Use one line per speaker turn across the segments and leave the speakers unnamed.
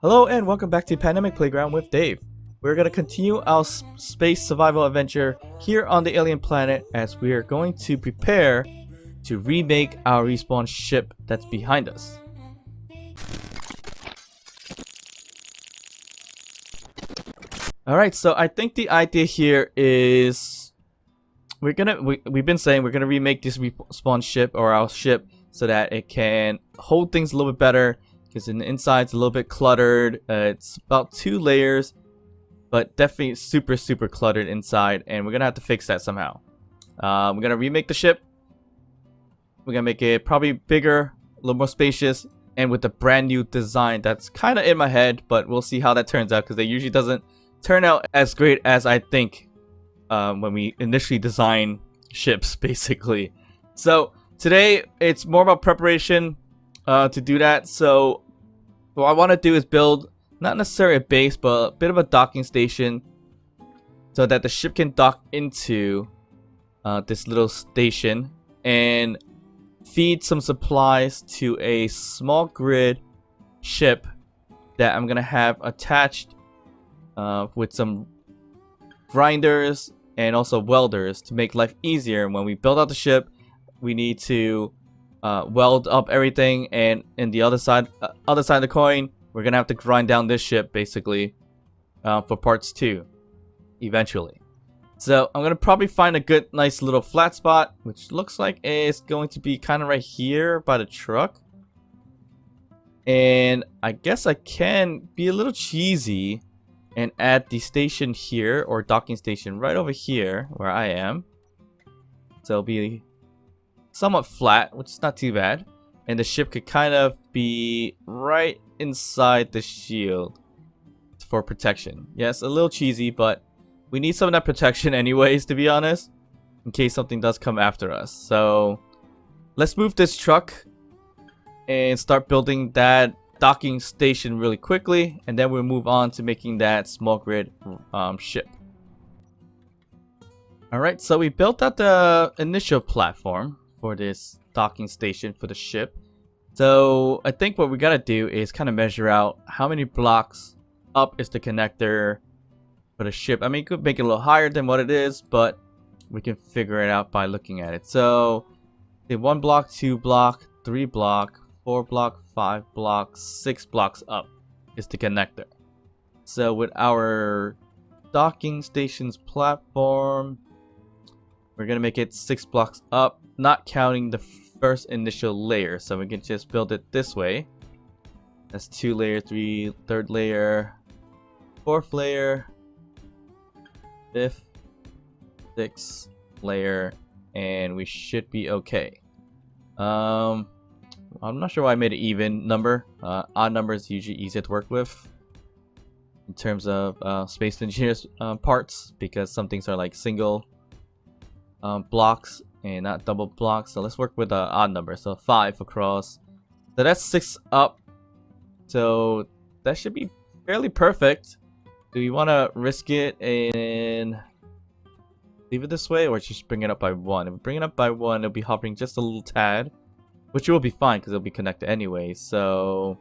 Hello and welcome back to Pandemic Playground with Dave. We're going to continue our space survival adventure here on the alien planet as we are going to prepare to remake our respawn ship that's behind us. Alright, so I think the idea here is we've been saying we're gonna remake this respawn ship or our ship so that it can hold things a little bit better, because in the inside's a little bit cluttered. It's about 2 layers, but definitely super cluttered inside, and we're gonna have to fix that somehow. We're gonna remake the ship. We're gonna make it probably bigger, a little more spacious, and with a brand new design that's kind of in my head, but we'll see how that turns out, because it usually doesn't turn out as great as I think when we initially design ships, basically. So today it's more about preparation to do that. So what I want to do is build not necessarily a base, but a bit of a docking station so that the ship can dock into this little station and feed some supplies to a small grid ship that I'm gonna have attached with some grinders and also welders to make life easier. When we build out the ship, we need to weld up everything, and in the other side of the coin, we're gonna have to grind down this ship basically for parts too, eventually. So I'm gonna probably find a good, nice little flat spot, which looks like it's going to be kind of right here by the truck. And I guess I can be a little cheesy and add the station here, or docking station right over here where I am. So it'll be somewhat flat, which is not too bad. And the ship could kind of be right inside the shield for protection. Yes, a little cheesy, but we need some of that protection anyways, to be honest, in case something does come after us. So let's move this truck and start building that docking station really quickly, and then we'll move on to making that small grid ship. Alright, so we built out the initial platform for this docking station for the ship. So I think what we gotta do is kind of measure out how many blocks up is the connector for the ship. I mean, you could make it a little higher than what it is, but we can figure it out by looking at it. So the 1 block, 2 block, 3 block, 4 block, 5 blocks, 6 blocks up is the connector. So with our docking station's platform, we're gonna make it 6 blocks up, not counting the first initial layer. So we can just build it this way. That's 2 layer, 3, 3rd layer, 4th layer, 5th, 6th layer, and we should be okay. I'm not sure why I made an even number. Odd number is usually easier to work with in terms of Space Engineers parts, because some things are like single blocks and not double blocks. So let's work with an odd number. So 5 across. So that's 6 up. So that should be fairly perfect. Do we want to risk it and leave it this way, or just bring it up by 1? If we bring it up by 1, it'll be hovering just a little tad, which will be fine because it'll be connected anyway. So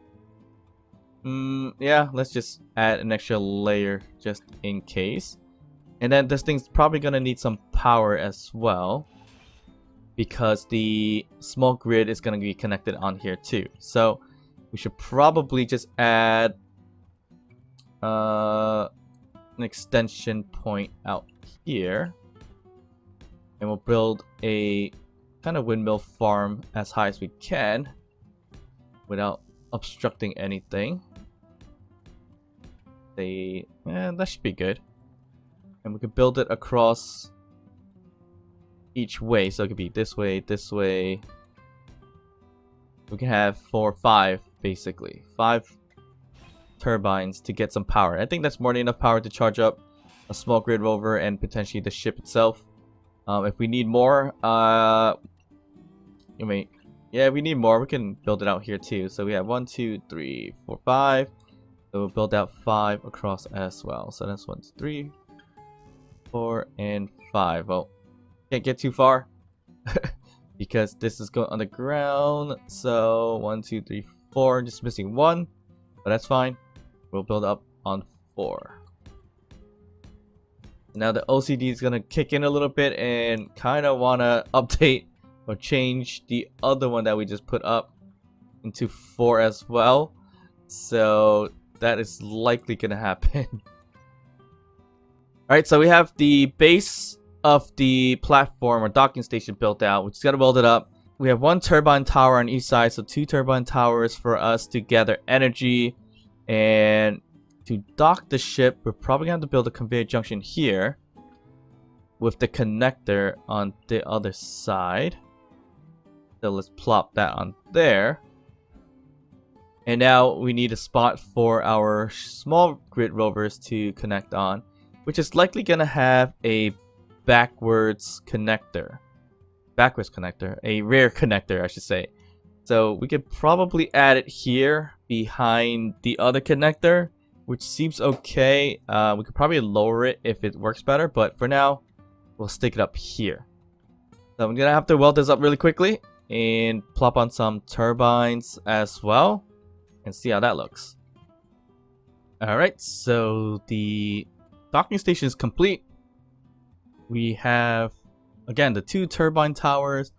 yeah, let's just add an extra layer just in case. And then this thing's probably gonna need some power as well, because the small grid is gonna be connected on here too. So we should probably just add an extension point out here, and we'll build a kind of windmill farm as high as we can without obstructing anything. That should be good. And we could build it across each way, so it could be this way, this way. We can have 4 or 5 basically, 5 turbines to get some power. I think that's more than enough power to charge up a small grid rover and potentially the ship itself. If we need more, if we need more, we can build it out here too. So we have 1, 2, 3, 4, 5. So we'll build out 5 across as well. So that's 1, 2, 3, 4, and 5. Well, can't get too far because this is going on the ground. So 1, 2, 3, 4. Just missing 1, but that's fine. We'll build up on 4. Now the OCD is gonna kick in a little bit and kind of wanna update or change the other one that we just put up into 4 as well. So that is likely gonna happen. Alright, so we have the base of the platform or docking station built out. We just gotta weld it up. We have 1 turbine tower on each side, so 2 turbine towers for us to gather energy. And to dock the ship, we're probably going to have to build a conveyor junction here with the connector on the other side. So let's plop that on there. And now we need a spot for our small grid rovers to connect on, which is likely going to have a backwards connector. A rear connector, I should say. So we could probably add it here behind the other connector, which seems okay. We could probably lower it if it works better, but for now, we'll stick it up here. So I'm gonna have to weld this up really quickly and plop on some turbines as well and see how that looks. Alright, so the docking station is complete. We have, again, the 2 turbine towers.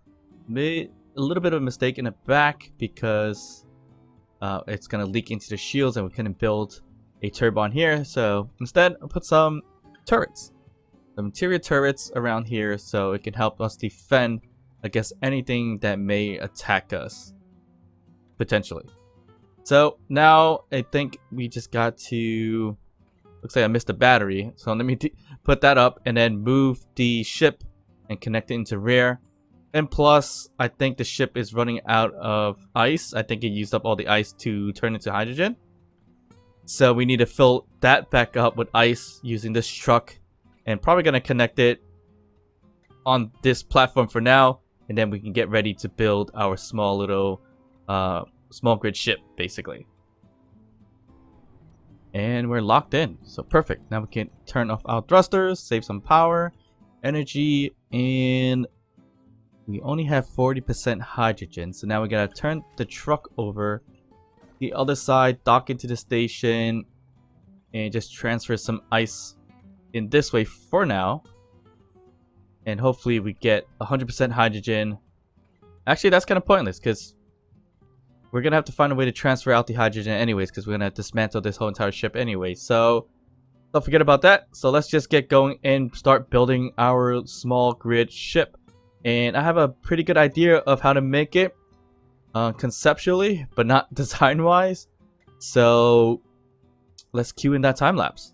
Made a little bit of a mistake in the back because it's gonna leak into the shields and we couldn't build a turbine here. So instead, I'll put some turrets, some interior turrets around here, so it can help us defend against anything that may attack us potentially. So now I think we just got to. Looks like I missed a battery, so let me put that up and then move the ship and connect it into rear. And plus, I think the ship is running out of ice. I think it used up all the ice to turn into hydrogen. So we need to fill that back up with ice using this truck. And probably going to connect it on this platform for now. And then we can get ready to build our small little small grid ship, basically. And we're locked in. So perfect. Now we can turn off our thrusters, save some power, energy, and we only have 40% hydrogen. So now we gotta turn the truck over the other side, dock into the station, and just transfer some ice in this way for now. And hopefully we get 100% hydrogen. Actually, that's kind of pointless because we're gonna have to find a way to transfer out the hydrogen anyways, because we're gonna dismantle this whole entire ship anyway. So don't forget about that. So let's just get going and start building our small grid ship. And I have a pretty good idea of how to make it conceptually, but not design wise. So let's cue in that time lapse.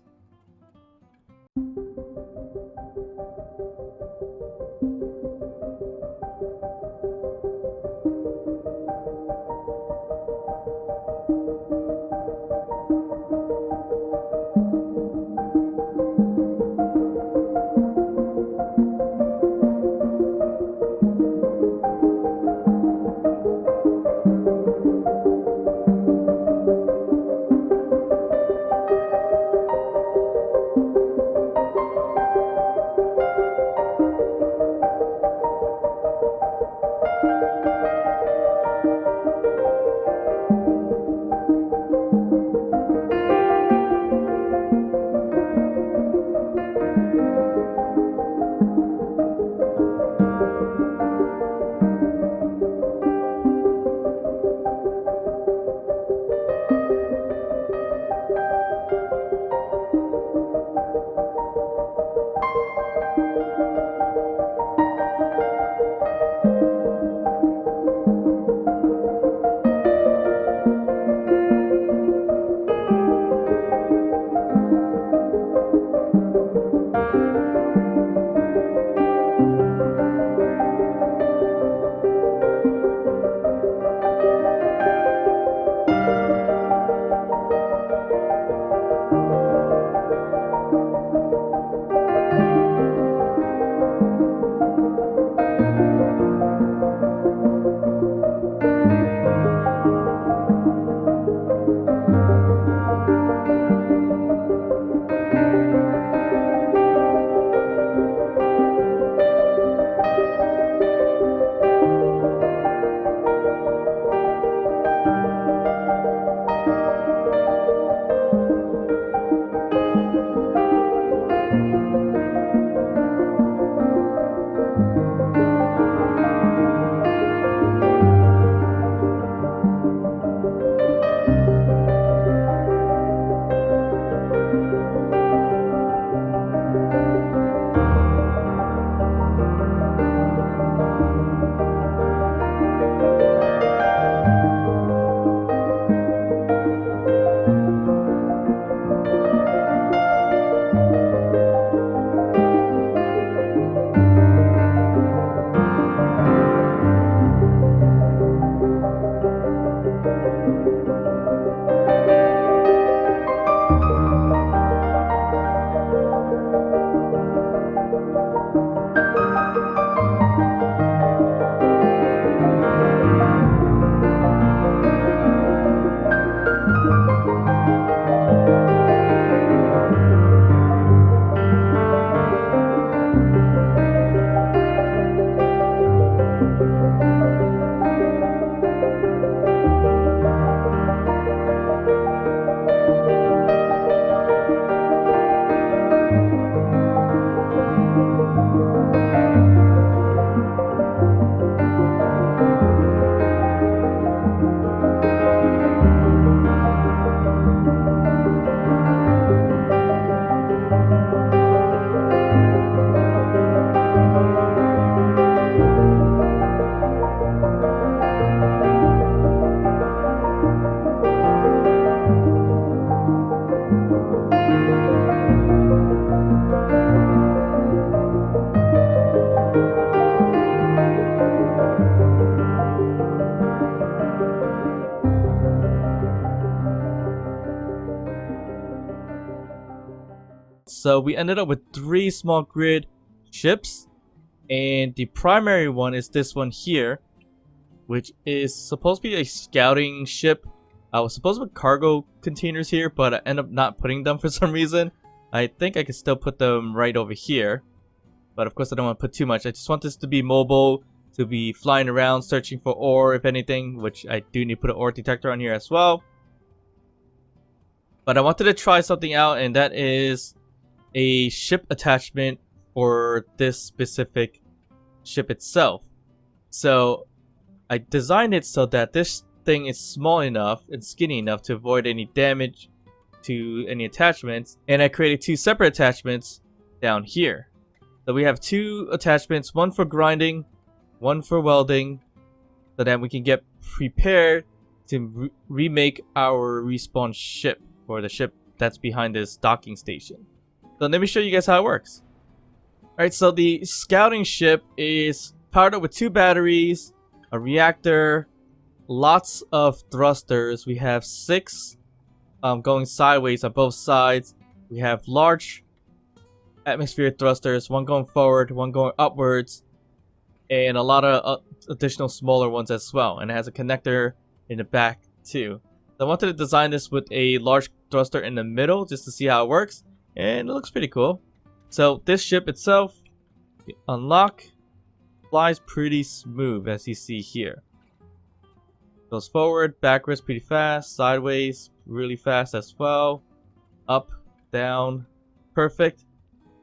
So we ended up with 3 small grid ships, and the primary one is this one here, which is supposed to be a scouting ship. I was supposed to put cargo containers here, but I ended up not putting them for some reason. I think I could still put them right over here, but of course I don't want to put too much. I just want this to be mobile, to be flying around searching for ore if anything, which I do need to put an ore detector on here as well. But I wanted to try something out, and that is a ship attachment for this specific ship itself. So I designed it so that this thing is small enough and skinny enough to avoid any damage to any attachments, and I created 2 separate attachments down here. So we have 2 attachments, one for grinding, one for welding, so that we can get prepared to remake our respawn ship, or the ship that's behind this docking station. So let me show you guys how it works. Alright, so the scouting ship is powered up with 2 batteries, a reactor, lots of thrusters. We have 6 going sideways on both sides. We have large atmospheric thrusters, one going forward, one going upwards, and a lot of additional smaller ones as well. And it has a connector in the back too. So I wanted to design this with a large thruster in the middle just to see how it works, and it looks pretty cool. So this ship itself, the unlock, flies pretty smooth as you see here. Goes forward, backwards pretty fast, sideways really fast as well, up, down, perfect.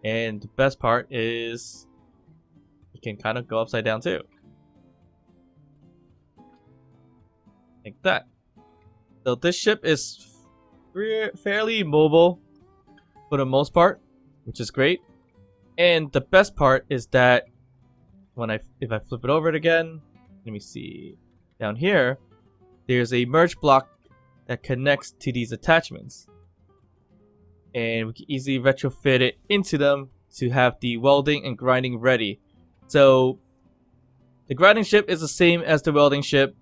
And the best part is it can kind of go upside down too, like that. So this ship is fairly mobile for the most part, which is great. And the best part is that if I flip it over it again, let me see, down here there's a merge block that connects to these attachments, and we can easily retrofit it into them to have the welding and grinding ready. So the grinding ship is the same as the welding ship.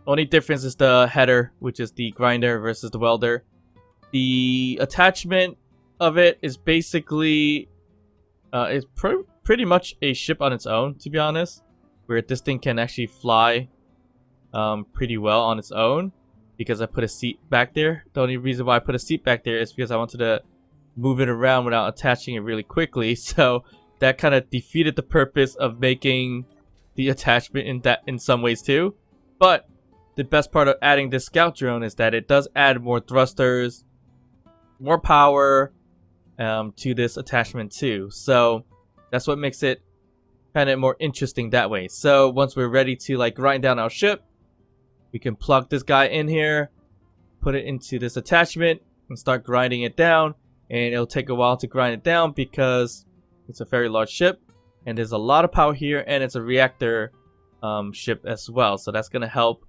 Only difference is the header, which is the grinder versus the welder. The attachment of it is basically it's pretty much a ship on its own, to be honest, where this thing can actually fly pretty well on its own, because I put a seat back there. The only reason why I put a seat back there is because I wanted to move it around without attaching it really quickly. So that kind of defeated the purpose of making the attachment in some ways too. But the best part of adding this scout drone is that it does add more thrusters, more power to this attachment too. So that's what makes it kind of more interesting that way. So once we're ready to like grind down our ship, we can plug this guy in here, put it into this attachment, and start grinding it down. And it'll take a while to grind it down because it's a very large ship, and there's a lot of power here, and it's a reactor ship as well. So that's going to help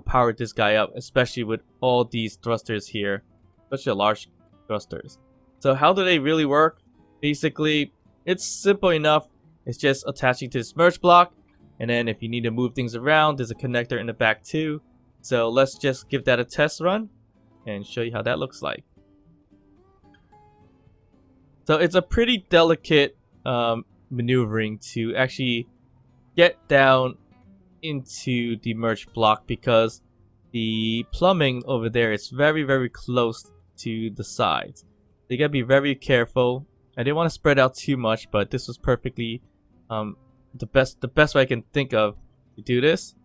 power this guy up, especially with all these thrusters here, especially large thrusters. So how do they really work? Basically, it's simple enough. It's just attaching to this merge block, and then if you need to move things around, there's a connector in the back too. So let's just give that a test run and show you how that looks like. So it's a pretty delicate maneuvering to actually get down into the merge block, because the plumbing over there is very, very close to the sides. You gotta be very careful. I didn't want to spread out too much, but this was perfectly the best way I can think of to do this,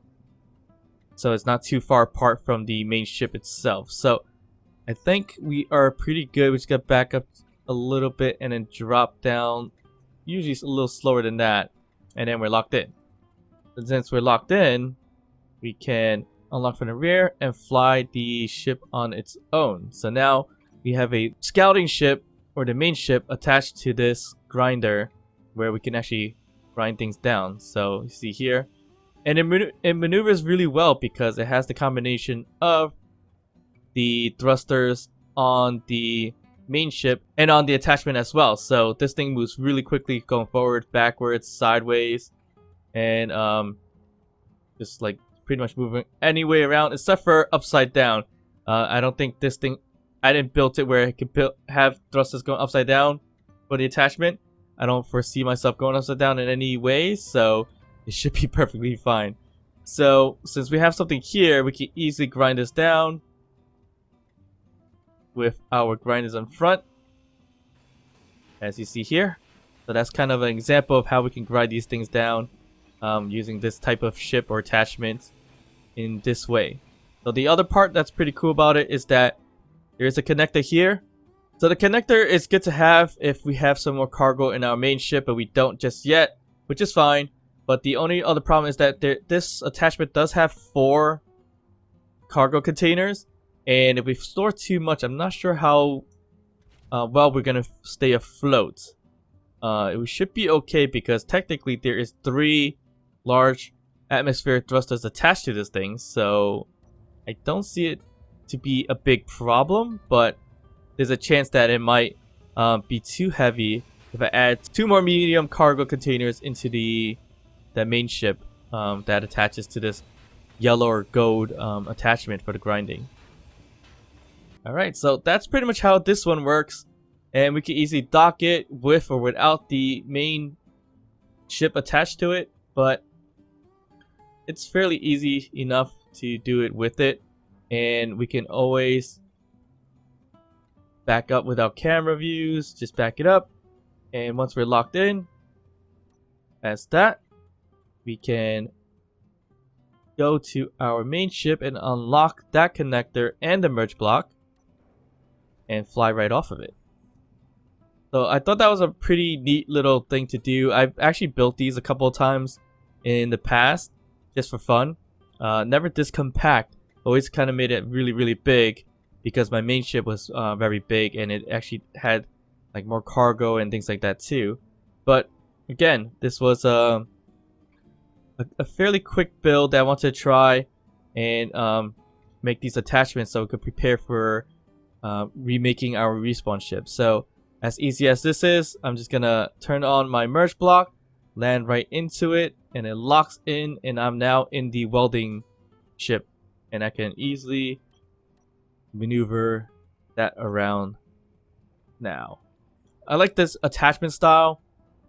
so it's not too far apart from the main ship itself. So I think we are pretty good. We just gotta back up a little bit and then drop down, usually it's a little slower than that, and then we're locked in. And since we're locked in, we can unlock from the rear and fly the ship on its own. So now we have a scouting ship, or the main ship, attached to this grinder where we can actually grind things down. So you see here, and it maneuvers really well because it has the combination of the thrusters on the main ship and on the attachment as well. So this thing moves really quickly, going forward, backwards, sideways, and just like pretty much moving any way around except for upside down. I don't think this thing I didn't build it where it could have thrusters going upside down for the attachment. I don't foresee myself going upside down in any way, so it should be perfectly fine. So since we have something here, we can easily grind this down with our grinders in front, as you see here. So that's kind of an example of how we can grind these things down using this type of ship or attachment in this way. So the other part that's pretty cool about it is that there's a connector here. So the connector is good to have if we have some more cargo in our main ship, but we don't just yet, which is fine. But the only other problem is that this attachment does have 4 cargo containers, and if we store too much, I'm not sure how well we're gonna stay afloat. We should be okay because technically there is 3 large atmospheric thrusters attached to this thing, so I don't see it to be a big problem, but there's a chance that it might be too heavy if I add 2 more medium cargo containers into the main ship that attaches to this yellow or gold attachment for the grinding. Alright, so that's pretty much how this one works, and we can easily dock it with or without the main ship attached to it, but it's fairly easy enough to do it with it, and we can always back up with our camera views, just back it up, and once we're locked in as that, we can go to our main ship and unlock that connector and the merge block and fly right off of it. So I thought that was a pretty neat little thing to do. I've actually built these a couple of times in the past just for fun. Never this compact, always kind of made it really big because my main ship was very big and it actually had like more cargo and things like that too. But again, this was a fairly quick build that I wanted to try and make these attachments so we could prepare for remaking our respawn ship. So as easy as this is, I'm just gonna turn on my merge block, land right into it, and it locks in, and I'm now in the welding ship, and I can easily maneuver that around now. I like this attachment style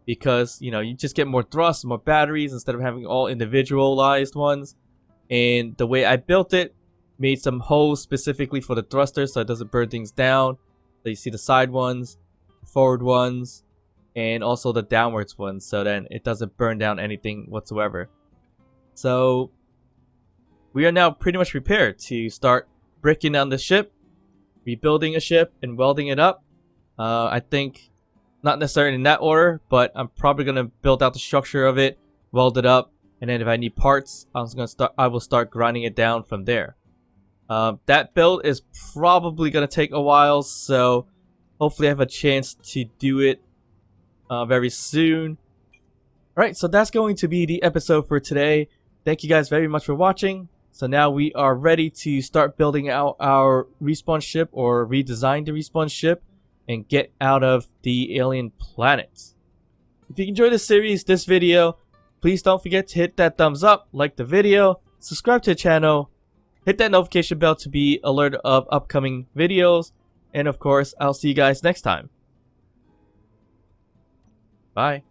because, you know, you just get more thrust, more batteries instead of having all individualized ones. And the way I built it, made some holes specifically for the thrusters so it doesn't burn things down. So you see the side ones, forward ones, and also the downwards ones, so then it doesn't burn down anything whatsoever. So we are now pretty much prepared to start breaking down the ship, rebuilding a ship, and welding it up. I think not necessarily in that order, but I'm probably gonna build out the structure of it, weld it up, and then if I need parts, I will start grinding it down from there. That build is probably gonna take a while, so hopefully I have a chance to do it very soon. Alright, so that's going to be the episode for today. Thank you guys very much for watching. So now we are ready to start building out our respawn ship, or redesign the respawn ship, and get out of the alien planet. If you enjoyed this series, this video, please don't forget to hit that thumbs up, like the video, subscribe to the channel, hit that notification bell to be alerted of upcoming videos, and of course, I'll see you guys next time. Bye.